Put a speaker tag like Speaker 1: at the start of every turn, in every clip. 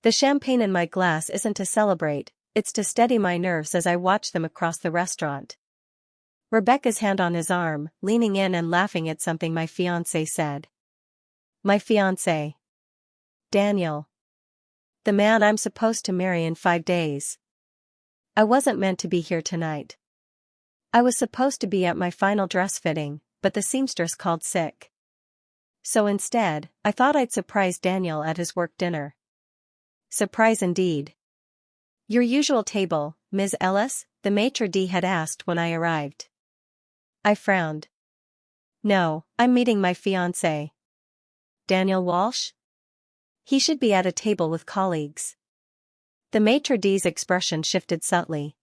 Speaker 1: The champagne in my glass isn't to celebrate, it's to steady my nerves as I watch them across the restaurant. Rebecca's hand on his arm, leaning in and laughing at something my fiancé said. My fiancé. Daniel. The man I'm supposed to marry in 5 days. I wasn't meant to be here tonight. I was supposed to be at my final dress fitting, but the seamstress called sick. So instead, I thought I'd surprise Daniel at his work dinner. Surprise indeed. Your usual table, Ms. Ellis? The maitre d' had asked when I arrived. I frowned. No, I'm meeting my fiancé. Daniel Walsh? He should be at a table with colleagues. The maitre d's expression shifted subtly.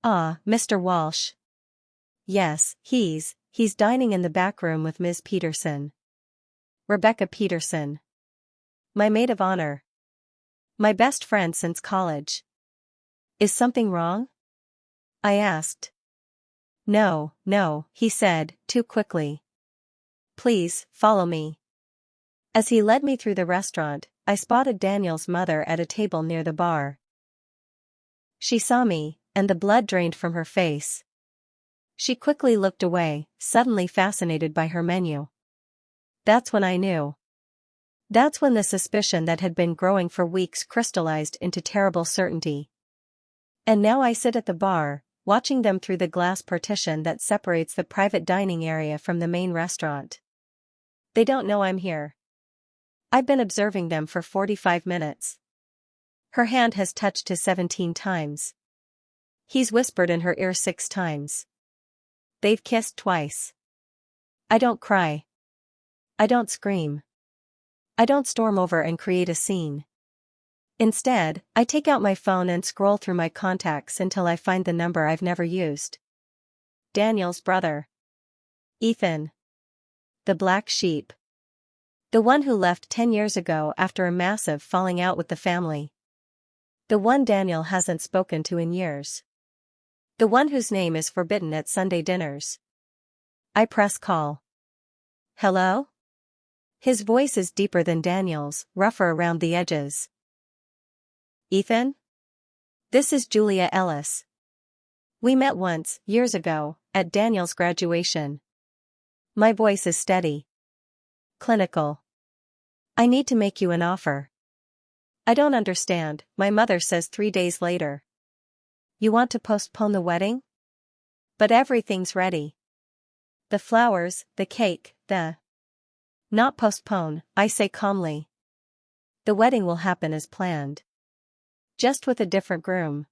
Speaker 1: Ah, Mr. Walsh. Yes, he's dining in the back room with Ms. Peterson. Rebecca Peterson. My maid of honor. My best friend since college. Is something wrong? I asked. No, he said, too quickly. Please, follow me. As he led me through the restaurant, I spotted Daniel's mother at a table near the bar. She saw me, and the blood drained from her face. She quickly looked away, suddenly fascinated by her menu. That's when I knew. That's when the suspicion that had been growing for weeks crystallized into terrible certainty. And now I sit at the bar, watching them through the glass partition that separates the private dining area from the main restaurant. They don't know I'm here. I've been observing them for 45 minutes. Her hand has touched his 17 times. He's whispered in her ear 6 times. They've kissed twice. I don't cry. I don't scream. I don't storm over and create a scene. Instead, I take out my phone and scroll through my contacts until I find the number I've never used. Daniel's brother. Ethan. The black sheep. The one who left 10 years ago after a massive falling out with the family. The one Daniel hasn't spoken to in years. The one whose name is forbidden at Sunday dinners. I press call. Hello? His voice is deeper than Daniel's, rougher around the edges. Ethan? This is Julia Ellis. We met once, years ago, at Daniel's graduation. My voice is steady. Clinical. I need to make you an offer. I don't understand, my mother says 3 days later. You want to postpone the wedding? But everything's ready. The flowers, the cake, Not postpone, I say calmly. The wedding will happen as planned. Just with a different groom.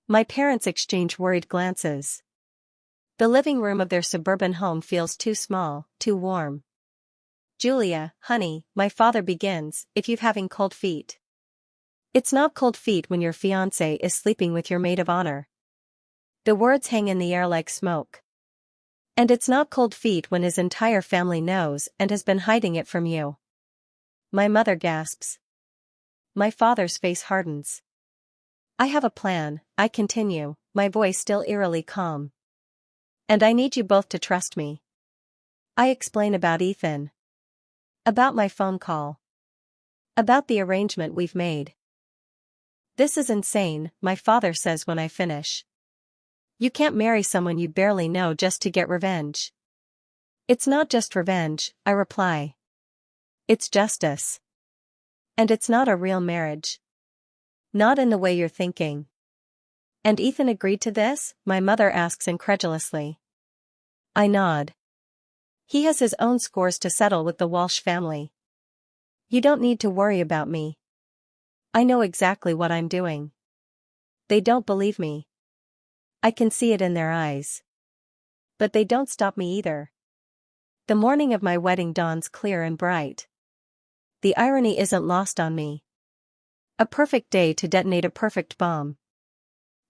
Speaker 1: My parents exchange worried glances. The living room of their suburban home feels too small, too warm. Julia, honey, my father begins, if you've having cold feet. It's not cold feet when your fiancé is sleeping with your maid of honor. The words hang in the air like smoke. And it's not cold feet when his entire family knows and has been hiding it from you. My mother gasps. My father's face hardens. I have a plan, I continue, my voice still eerily calm. And I need you both to trust me. I explain about Ethan. About my phone call. About the arrangement we've made. This is insane, my father says when I finish. You can't marry someone you barely know just to get revenge. It's not just revenge, I reply. It's justice. And it's not a real marriage. Not in the way you're thinking. And Ethan agreed to this? My mother asks incredulously. I nod. He has his own scores to settle with the Walsh family. You don't need to worry about me. I know exactly what I'm doing. They don't believe me. I can see it in their eyes. But they don't stop me either. The morning of my wedding dawns clear and bright. The irony isn't lost on me. A perfect day to detonate a perfect bomb.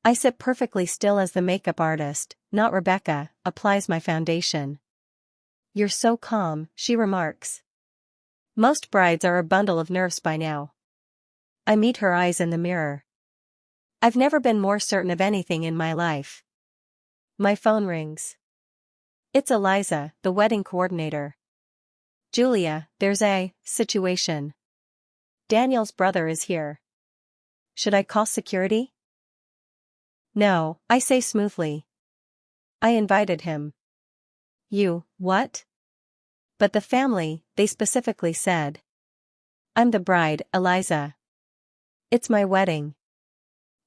Speaker 1: I sit perfectly still as the makeup artist, not Rebecca, applies my foundation. You're so calm, she remarks. Most brides are a bundle of nerves by now. I meet her eyes in the mirror. I've never been more certain of anything in my life. My phone rings. It's Eliza, the wedding coordinator. Julia, there's a situation. Daniel's brother is here. Should I call security? No, I say smoothly. I invited him. You, what? But the family, they specifically said. I'm the bride, Eliza. It's my wedding.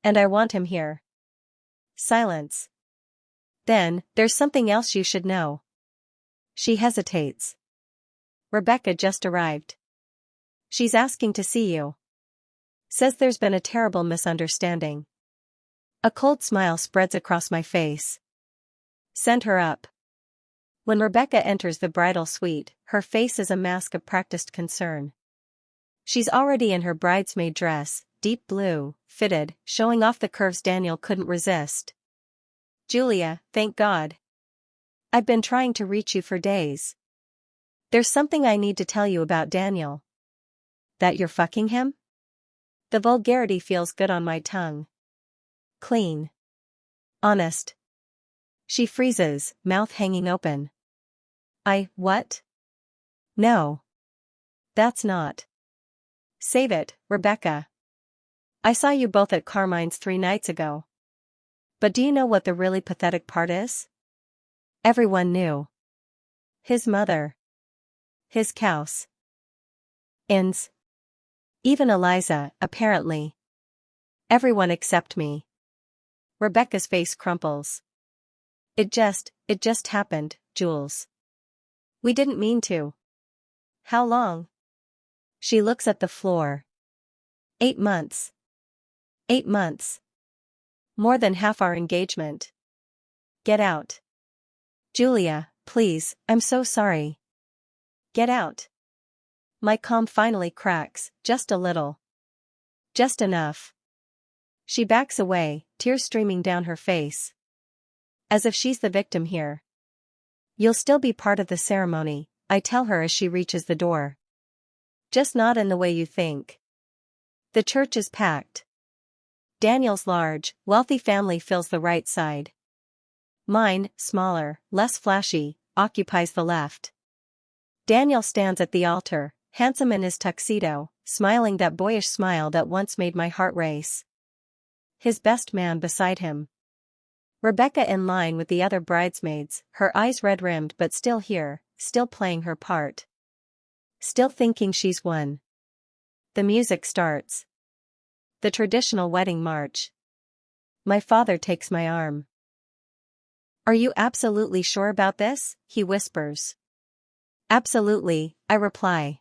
Speaker 1: And I want him here. Silence. Then, there's something else you should know. She hesitates. Rebecca just arrived. She's asking to see you. Says there's been a terrible misunderstanding. A cold smile spreads across my face. Send her up. When Rebecca enters the bridal suite, her face is a mask of practiced concern. She's already in her bridesmaid dress, deep blue, fitted, showing off the curves Daniel couldn't resist. Julia, thank God. I've been trying to reach you for days. There's something I need to tell you about Daniel. That you're fucking him? The vulgarity feels good on my tongue. Clean. Honest. She freezes, mouth hanging open. What? No. That's not. Save it, Rebecca. I saw you both at Carmine's 3 nights ago. But do you know what the really pathetic part is? Everyone knew. His mother. His cows. Ins. Even Eliza, apparently. Everyone except me. Rebecca's face crumples. It just happened, Jules. We didn't mean to. How long? She looks at the floor. 8 months. 8 months. More than half our engagement. Get out. Julia, please, I'm so sorry. Get out. My calm finally cracks, just a little. Just enough. She backs away, tears streaming down her face. As if she's the victim here. You'll still be part of the ceremony, I tell her as she reaches the door. Just not in the way you think. The church is packed. Daniel's large, wealthy family fills the right side. Mine, smaller, less flashy, occupies the left. Daniel stands at the altar, handsome in his tuxedo, smiling that boyish smile that once made my heart race. His best man beside him. Rebecca in line with the other bridesmaids, her eyes red-rimmed but still here, still playing her part. Still thinking she's won. The music starts. The traditional wedding march. My father takes my arm. Are you absolutely sure about this? He whispers. Absolutely, I reply.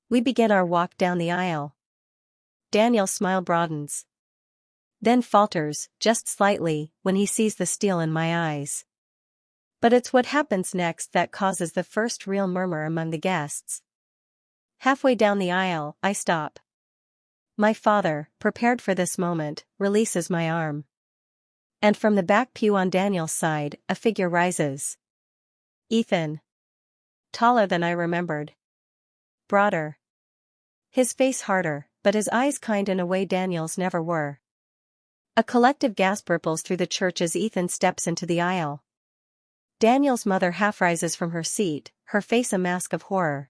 Speaker 1: We begin our walk down the aisle. Daniel's smile broadens. Then falters, just slightly, when he sees the steel in my eyes. But it's what happens next that causes the first real murmur among the guests. Halfway down the aisle, I stop. My father, prepared for this moment, releases my arm. And from the back pew on Daniel's side, a figure rises. Ethan. Taller than I remembered. Broader. His face harder, but his eyes kind in a way Daniel's never were. A collective gasp ripples through the church as Ethan steps into the aisle. Daniel's mother half rises from her seat, her face a mask of horror.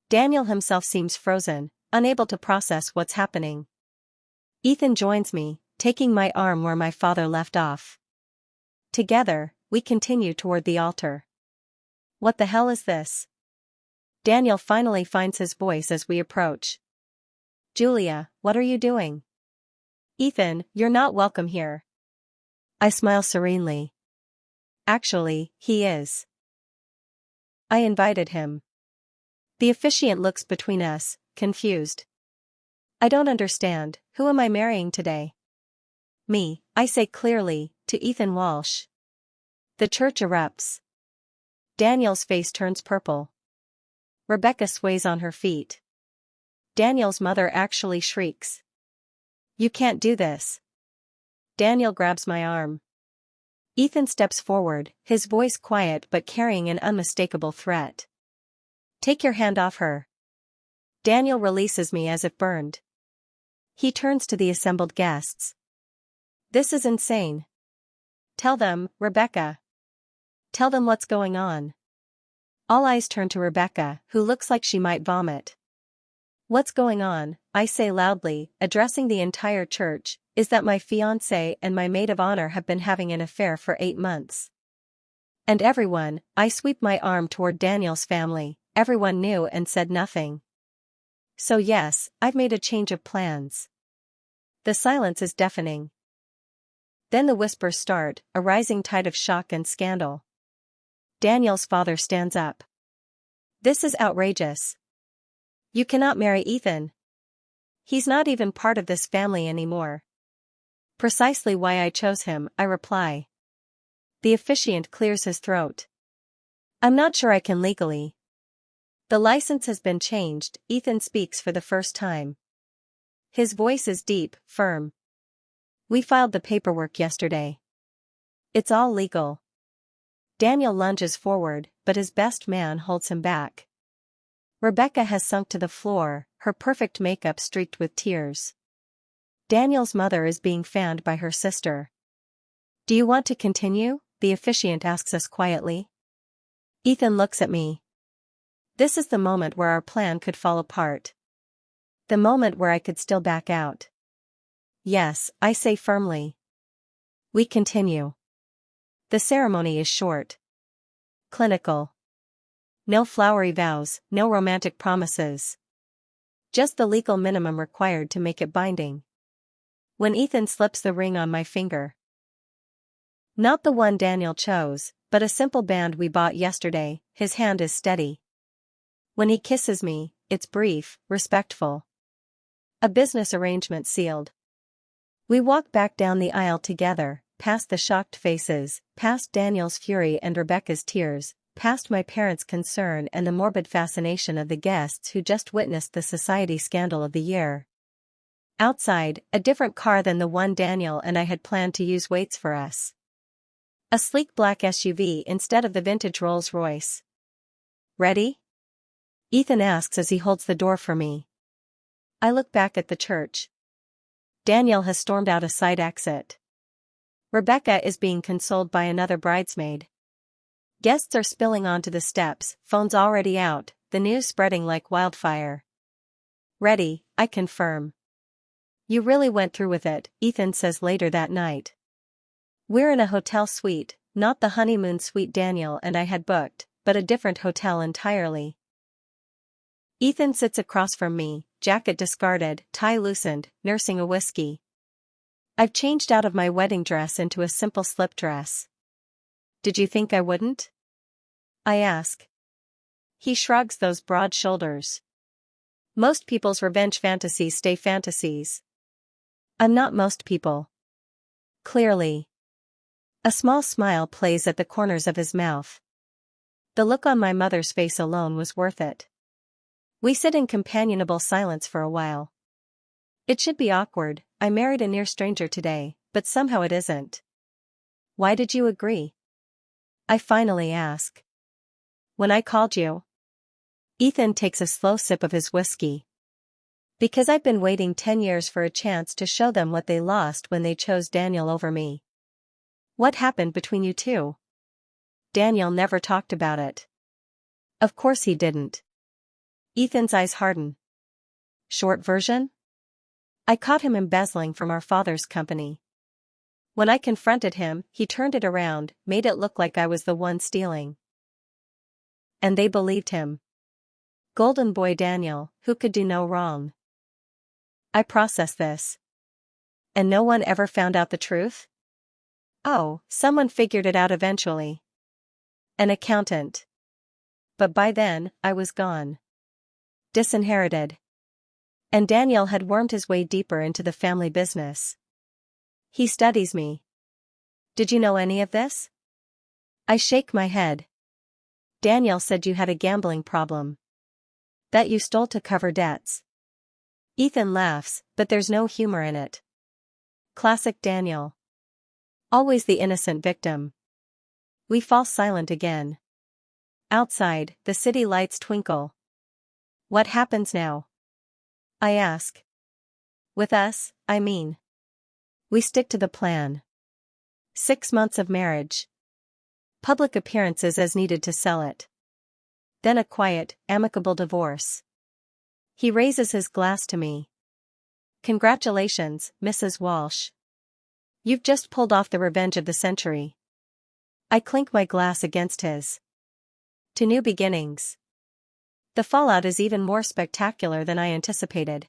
Speaker 1: Daniel himself seems frozen, unable to process what's happening. Ethan joins me, taking my arm where my father left off. Together, we continue toward the altar. What the hell is this? Daniel finally finds his voice as we approach. Julia, what are you doing? Ethan, you're not welcome here. I smile serenely. Actually, he is. I invited him. The officiant looks between us, confused. I don't understand, who am I marrying today? Me, I say clearly, to Ethan Walsh. The church erupts. Daniel's face turns purple. Rebecca sways on her feet. Daniel's mother actually shrieks. You can't do this. Daniel grabs my arm. Ethan steps forward, his voice quiet but carrying an unmistakable threat. Take your hand off her. Daniel releases me as if burned. He turns to the assembled guests. This is insane. Tell them, Rebecca. Tell them what's going on. All eyes turn to Rebecca, who looks like she might vomit. What's going on, I say loudly, addressing the entire church, is that my fiancé and my maid of honor have been having an affair for 8 months. And everyone, I sweep my arm toward Daniel's family, everyone knew and said nothing. So yes, I've made a change of plans. The silence is deafening. Then the whispers start, a rising tide of shock and scandal. Daniel's father stands up. This is outrageous. You cannot marry Ethan. He's not even part of this family anymore. Precisely why I chose him, I reply. The officiant clears his throat. I'm not sure I can legally. The license has been changed, Ethan speaks for the first time. His voice is deep, firm. We filed the paperwork yesterday. It's all legal. Daniel lunges forward, but his best man holds him back. Rebecca has sunk to the floor, her perfect makeup streaked with tears. Daniel's mother is being fanned by her sister. Do you want to continue? The officiant asks us quietly. Ethan looks at me. This is the moment where our plan could fall apart. The moment where I could still back out. Yes, I say firmly. We continue. The ceremony is short. Clinical. No flowery vows, no romantic promises. Just the legal minimum required to make it binding. When Ethan slips the ring on my finger. Not the one Daniel chose, but a simple band we bought yesterday, his hand is steady. When he kisses me, it's brief, respectful. A business arrangement sealed. We walk back down the aisle together, past the shocked faces, past Daniel's fury and Rebecca's tears, past my parents' concern and the morbid fascination of the guests who just witnessed the society scandal of the year. Outside, a different car than the one Daniel and I had planned to use waits for us. A sleek black SUV instead of the vintage Rolls-Royce. Ready? Ethan asks as he holds the door for me. I look back at the church. Daniel has stormed out a side exit. Rebecca is being consoled by another bridesmaid. Guests are spilling onto the steps, phones already out, the news spreading like wildfire. Ready, I confirm. You really went through with it, Ethan says later that night. We're in a hotel suite, not the honeymoon suite Daniel and I had booked, but a different hotel entirely. Ethan sits across from me, jacket discarded, tie loosened, nursing a whiskey. I've changed out of my wedding dress into a simple slip dress. Did you think I wouldn't? I ask. He shrugs those broad shoulders. Most people's revenge fantasies stay fantasies. I'm not most people. Clearly. A small smile plays at the corners of his mouth. The look on my mother's face alone was worth it. We sit in companionable silence for a while. It should be awkward, I married a near stranger today, but somehow it isn't. Why did you agree? I finally ask. When I called you? Ethan takes a slow sip of his whiskey. Because I've been waiting 10 years for a chance to show them what they lost when they chose Daniel over me. What happened between you two? Daniel never talked about it. Of course he didn't. Ethan's eyes harden. Short version? I caught him embezzling from our father's company. When I confronted him, he turned it around, made it look like I was the one stealing. And they believed him. Golden boy Daniel, who could do no wrong. I process this. And no one ever found out the truth? Oh, someone figured it out eventually. An accountant. But by then, I was gone. Disinherited. And Daniel had wormed his way deeper into the family business. He studies me. Did you know any of this? I shake my head. Daniel said you had a gambling problem. That you stole to cover debts. Ethan laughs, but there's no humor in it. Classic Daniel. Always the innocent victim. We fall silent again. Outside, the city lights twinkle. What happens now? I ask. With us, I mean. We stick to the plan. 6 months of marriage. Public appearances as needed to sell it. Then a quiet, amicable divorce. He raises his glass to me. Congratulations, Mrs. Walsh. You've just pulled off the revenge of the century. I clink my glass against his. To new beginnings. The fallout is even more spectacular than I anticipated.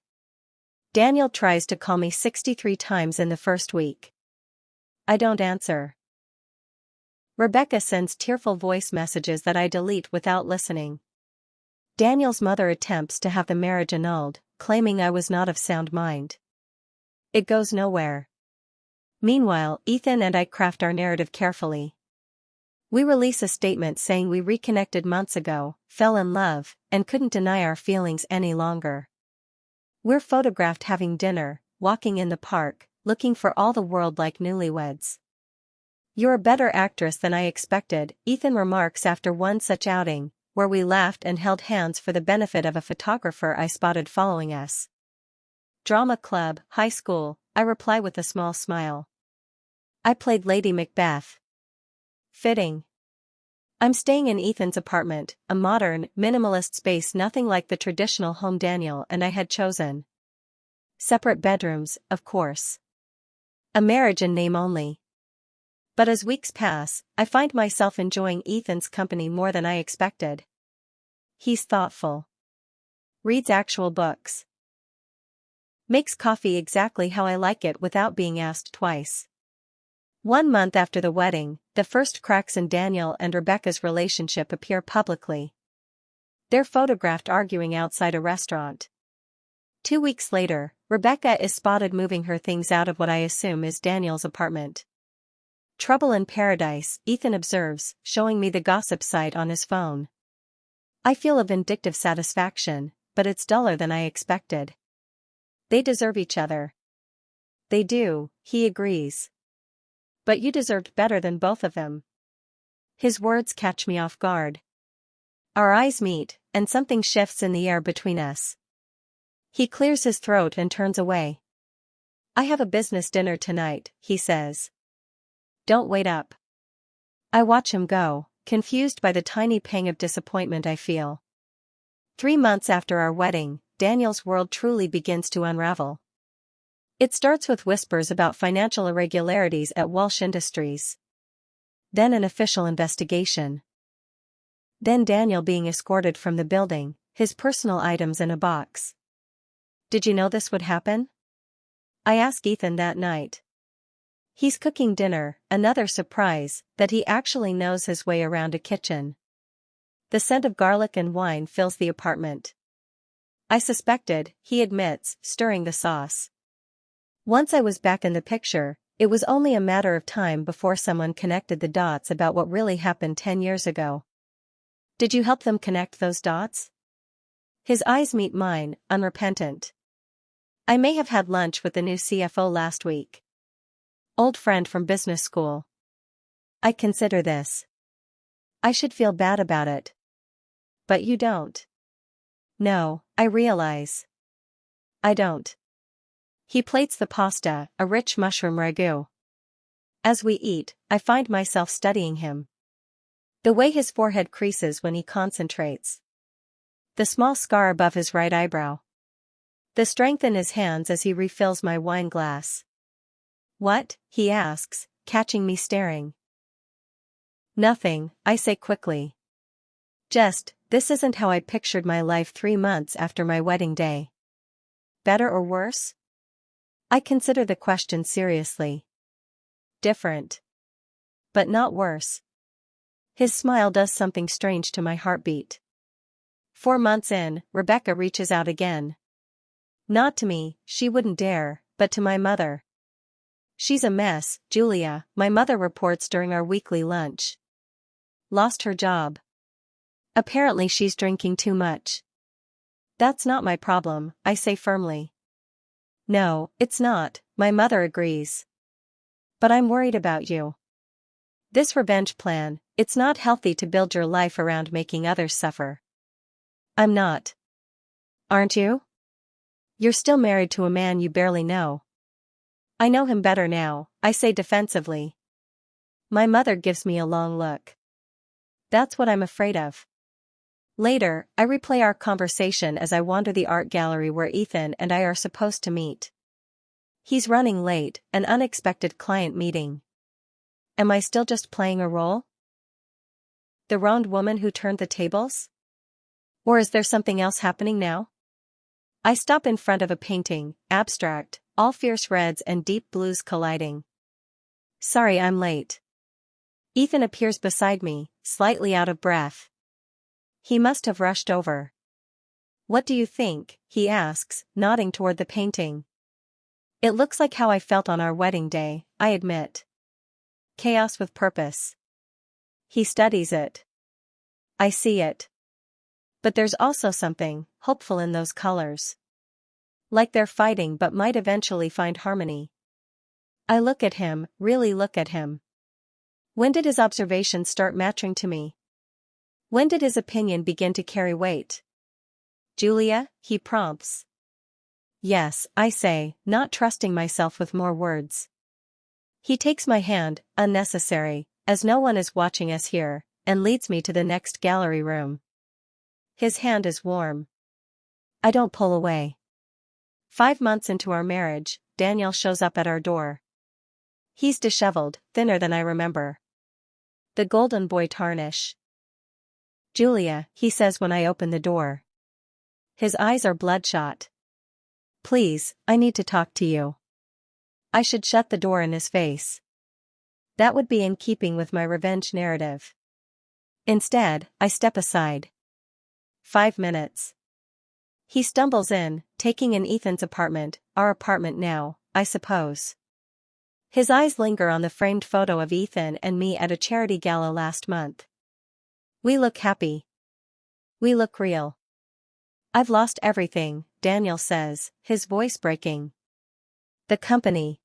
Speaker 1: Daniel tries to call me 63 times in the first week. I don't answer. Rebecca sends tearful voice messages that I delete without listening. Daniel's mother attempts to have the marriage annulled, claiming I was not of sound mind. It goes nowhere. Meanwhile, Ethan and I craft our narrative carefully. We release a statement saying we reconnected months ago, fell in love, and couldn't deny our feelings any longer. We're photographed having dinner, walking in the park, looking for all the world like newlyweds. You're a better actress than I expected, Ethan remarks after one such outing, where we laughed and held hands for the benefit of a photographer I spotted following us. Drama club, high school, I reply with a small smile. I played Lady Macbeth. Fitting. I'm staying in Ethan's apartment, a modern, minimalist space nothing like the traditional home Daniel and I had chosen. Separate bedrooms, of course. A marriage in name only. But as weeks pass, I find myself enjoying Ethan's company more than I expected. He's thoughtful. Reads actual books. Makes coffee exactly how I like it without being asked twice. 1 month after the wedding, the first cracks in Daniel and Rebecca's relationship appear publicly. They're photographed arguing outside a restaurant. 2 weeks later, Rebecca is spotted moving her things out of what I assume is Daniel's apartment. Trouble in paradise, Ethan observes, showing me the gossip site on his phone. I feel a vindictive satisfaction, but it's duller than I expected. They deserve each other. They do, he agrees. But you deserved better than both of them. His words catch me off guard. Our eyes meet, and something shifts in the air between us. He clears his throat and turns away. I have a business dinner tonight, he says. Don't wait up. I watch him go, confused by the tiny pang of disappointment I feel. 3 months after our wedding, Daniel's world truly begins to unravel. It starts with whispers about financial irregularities at Walsh Industries. Then an official investigation. Then Daniel being escorted from the building, his personal items in a box. Did you know this would happen? I ask Ethan that night. He's cooking dinner, another surprise, that he actually knows his way around a kitchen. The scent of garlic and wine fills the apartment. I suspected, he admits, stirring the sauce. Once I was back in the picture, it was only a matter of time before someone connected the dots about what really happened 10 years ago. Did you help them connect those dots? His eyes meet mine, unrepentant. I may have had lunch with the new CFO last week. Old friend from business school. I consider this. I should feel bad about it. But you don't. No, I realize. I don't. He plates the pasta, a rich mushroom ragu. As we eat, I find myself studying him. The way his forehead creases when he concentrates. The small scar above his right eyebrow. The strength in his hands as he refills my wine glass. What? He asks, catching me staring. Nothing, I say quickly. Just, this isn't how I pictured my life 3 months after my wedding day. Better or worse? I consider the question seriously. Different. But not worse. His smile does something strange to my heartbeat. 4 months in, Rebecca reaches out again. Not to me, she wouldn't dare, but to my mother. She's a mess, Julia, my mother reports during our weekly lunch. Lost her job. Apparently she's drinking too much. That's not my problem, I say firmly. No, it's not, my mother agrees. But I'm worried about you. This revenge plan, it's not healthy to build your life around making others suffer. I'm not. Aren't you? You're still married to a man you barely know. I know him better now, I say defensively. My mother gives me a long look. That's what I'm afraid of. Later, I replay our conversation as I wander the art gallery where Ethan and I are supposed to meet. He's running late, an unexpected client meeting. Am I still just playing a role? The wronged woman who turned the tables? Or is there something else happening now? I stop in front of a painting, abstract, all fierce reds and deep blues colliding. Sorry I'm late. Ethan appears beside me, slightly out of breath. He must have rushed over. What do you think? He asks, nodding toward the painting. It looks like how I felt on our wedding day, I admit. Chaos with purpose. He studies it. I see it. But there's also something hopeful in those colors. Like they're fighting but might eventually find harmony. I look at him, really look at him. When did his observations start matching to me? When did his opinion begin to carry weight? Julia, he prompts. Yes, I say, not trusting myself with more words. He takes my hand, unnecessary, as no one is watching us here, and leads me to the next gallery room. His hand is warm. I don't pull away. 5 months into our marriage, Daniel shows up at our door. He's disheveled, thinner than I remember. The golden boy tarnish. Julia, he says when I open the door. His eyes are bloodshot. Please, I need to talk to you. I should shut the door in his face. That would be in keeping with my revenge narrative. Instead, I step aside. 5 minutes. He stumbles in, taking in Ethan's apartment, our apartment now, I suppose. His eyes linger on the framed photo of Ethan and me at a charity gala last month. We look happy. We look real. I've lost everything, Daniel says, his voice breaking. The company.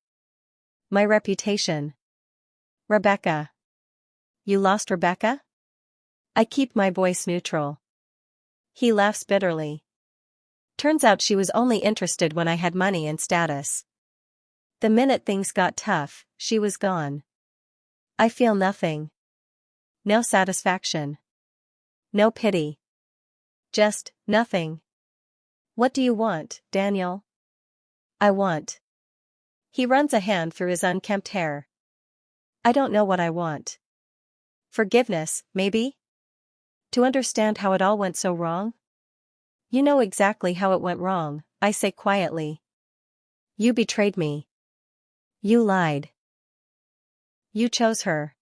Speaker 1: My reputation. Rebecca. You lost Rebecca? I keep my voice neutral. He laughs bitterly. Turns out she was only interested when I had money and status. The minute things got tough, she was gone. I feel nothing. No satisfaction. No pity. Just, nothing. What do you want, Daniel? I want. He runs a hand through his unkempt hair. I don't know what I want. Forgiveness, maybe? To understand how it all went so wrong? You know exactly how it went wrong, I say quietly. You betrayed me. You lied. You chose her.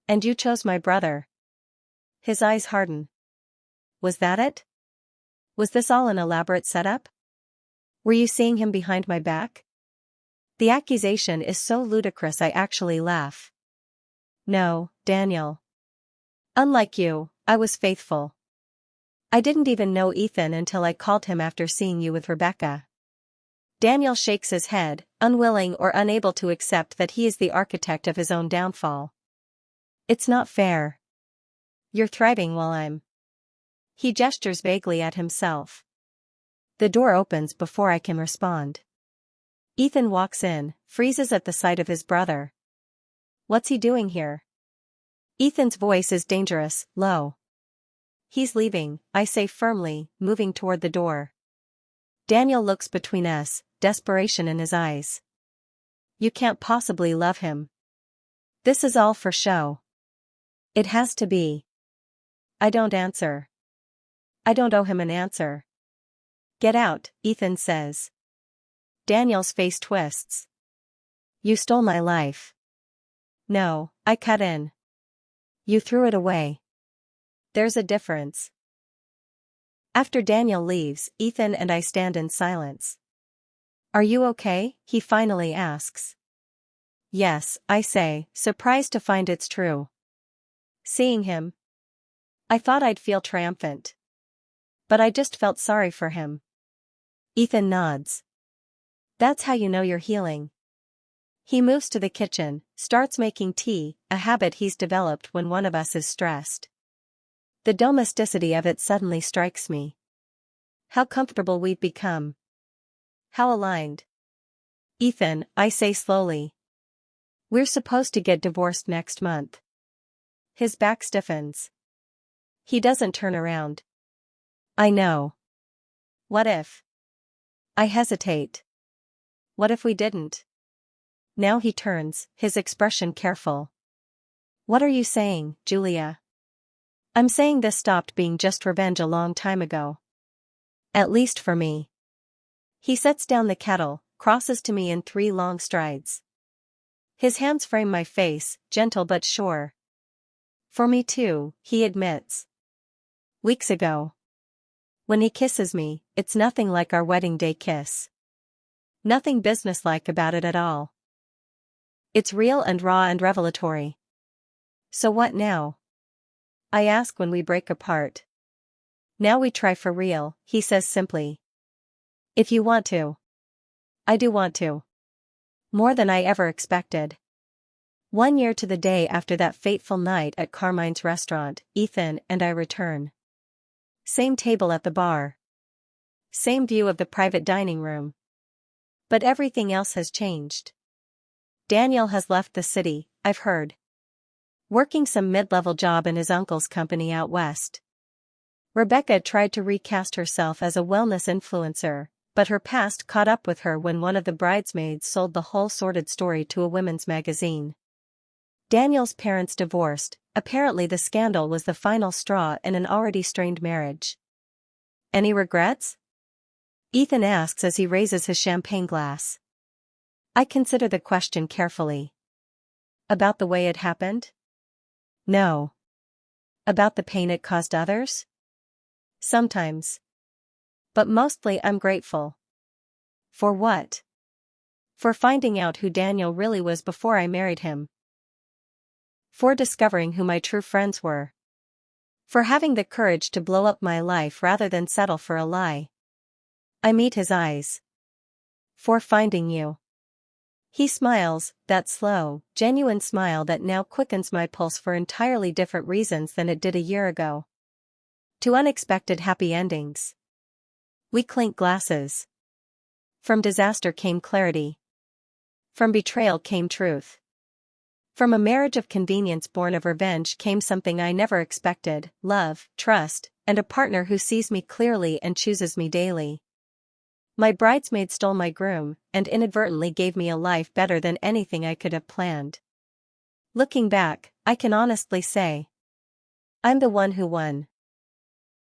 Speaker 1: And you chose my brother. His eyes harden. Was that it? Was this all an elaborate setup? Were you seeing him behind my back? The accusation is so ludicrous I actually laugh. No, Daniel. Unlike you, I was faithful. I didn't even know Ethan until I called him after seeing you with Rebecca. Daniel shakes his head, unwilling or unable to accept that he is the architect of his own downfall. It's not fair. You're thriving while I'm. He gestures vaguely at himself. The door opens before I can respond. Ethan walks in, freezes at the sight of his brother. What's he doing here? Ethan's voice is dangerous, low. He's leaving, I say firmly, moving toward the door. Daniel looks between us, desperation in his eyes. You can't possibly love him. This is all for show. It has to be. I don't answer. I don't owe him an answer. Get out, Ethan says. Daniel's face twists. You stole my life. No, I cut in. You threw it away. There's a difference. After Daniel leaves, Ethan and I stand in silence. Are you okay? He finally asks. Yes, I say, surprised to find it's true. Seeing him. I thought I'd feel triumphant. But I just felt sorry for him. Ethan nods. That's how you know you're healing. He moves to the kitchen, starts making tea, a habit he's developed when one of us is stressed. The domesticity of it suddenly strikes me. How comfortable we've become. How aligned. Ethan, I say slowly. We're supposed to get divorced next month. His back stiffens. He doesn't turn around. I know. What if? I hesitate. What if we didn't? Now he turns, his expression careful. What are you saying, Julia? I'm saying this stopped being just revenge a long time ago. At least for me. He sets down the kettle, crosses to me in 3 long strides. His hands frame my face, gentle but sure. For me too, he admits. Weeks ago. When he kisses me, it's nothing like our wedding day kiss. Nothing businesslike about it at all. It's real and raw and revelatory. So what now? I ask when we break apart. Now we try for real, he says simply. If you want to. I do want to. More than I ever expected. 1 year to the day after that fateful night at Carmine's restaurant, Ethan and I return. Same table at the bar. Same view of the private dining room. But everything else has changed. Daniel has left the city, I've heard. Working some mid-level job in his uncle's company out west. Rebecca tried to recast herself as a wellness influencer, but her past caught up with her when one of the bridesmaids sold the whole sordid story to a women's magazine. Daniel's parents divorced, apparently the scandal was the final straw in an already strained marriage. Any regrets? Ethan asks as he raises his champagne glass. I consider the question carefully. About the way it happened? No. About the pain it caused others? Sometimes. But mostly I'm grateful. For what? For finding out who Daniel really was before I married him. For discovering who my true friends were. For having the courage to blow up my life rather than settle for a lie. I meet his eyes. For finding you. He smiles, that slow, genuine smile that now quickens my pulse for entirely different reasons than it did a year ago. To unexpected happy endings. We clink glasses. From disaster came clarity. From betrayal came truth. From a marriage of convenience born of revenge came something I never expected, love, trust, and a partner who sees me clearly and chooses me daily. My bridesmaid stole my groom, and inadvertently gave me a life better than anything I could have planned. Looking back, I can honestly say, I'm the one who won.